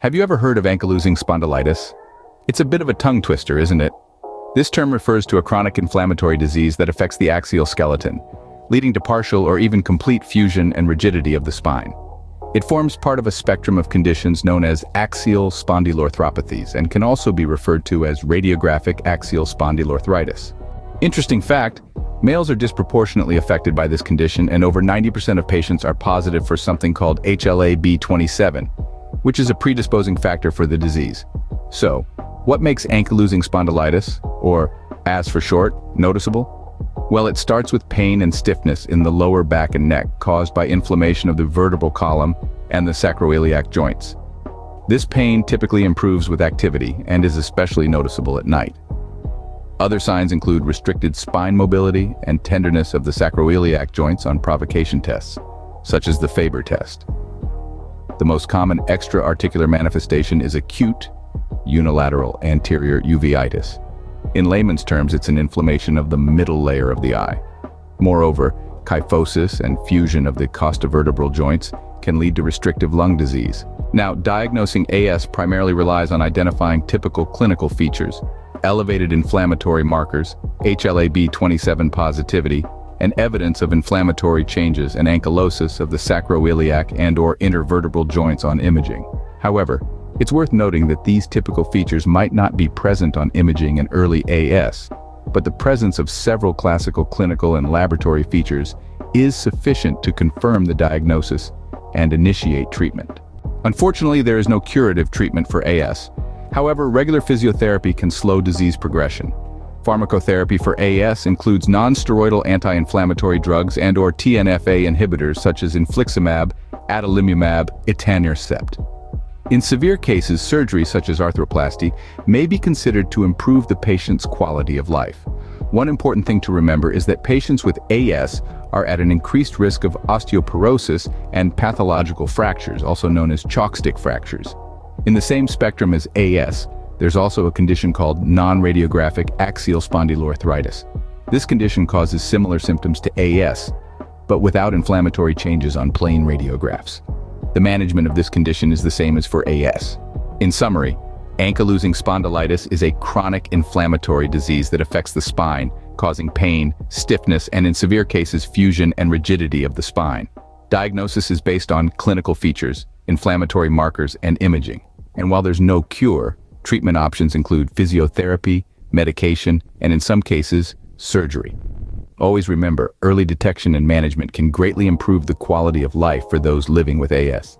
Have you ever heard of ankylosing spondylitis? It's a bit of a tongue twister, isn't it? This term refers to a chronic inflammatory disease that affects the axial skeleton, leading to partial or even complete fusion and rigidity of the spine. It forms part of a spectrum of conditions known as axial spondyloarthropathies and can also be referred to as radiographic axial spondyloarthritis. Interesting fact, males are disproportionately affected by this condition, and over 90% of patients are positive for something called HLA-B27, which is a predisposing factor for the disease. So, what makes ankylosing spondylitis, or AS for short, noticeable? Well, it starts with pain and stiffness in the lower back and neck caused by inflammation of the vertebral column and the sacroiliac joints. This pain typically improves with activity and is especially noticeable at night. Other signs include restricted spine mobility and tenderness of the sacroiliac joints on provocation tests, such as the Faber test. The most common extra-articular manifestation is acute unilateral anterior uveitis. In layman's terms, it's an inflammation of the middle layer of the eye. Moreover, kyphosis and fusion of the costovertebral joints can lead to restrictive lung disease. Now, diagnosing AS primarily relies on identifying typical clinical features, elevated inflammatory markers, HLA-B27 positivity, and evidence of inflammatory changes and ankylosis of the sacroiliac and/or intervertebral joints on imaging. However, it's worth noting that these typical features might not be present on imaging in early AS, but the presence of several classical clinical and laboratory features is sufficient to confirm the diagnosis and initiate treatment. Unfortunately, there is no curative treatment for AS. However, regular physiotherapy can slow disease progression. Pharmacotherapy for AS includes non-steroidal anti-inflammatory drugs and/or TNF-A inhibitors such as infliximab, adalimumab, etanercept. In severe cases, surgery such as arthroplasty may be considered to improve the patient's quality of life. One important thing to remember is that patients with AS are at an increased risk of osteoporosis and pathological fractures, also known as chalk-stick fractures. In the same spectrum as AS, there's also a condition called non-radiographic axial spondyloarthritis. This condition causes similar symptoms to AS, but without inflammatory changes on plain radiographs. The management of this condition is the same as for AS. In summary, ankylosing spondylitis is a chronic inflammatory disease that affects the spine, causing pain, stiffness, and in severe cases, fusion and rigidity of the spine. Diagnosis is based on clinical features, inflammatory markers, and imaging. And while there's no cure, treatment options include physiotherapy, medication, and in some cases, surgery. Always remember, early detection and management can greatly improve the quality of life for those living with AS.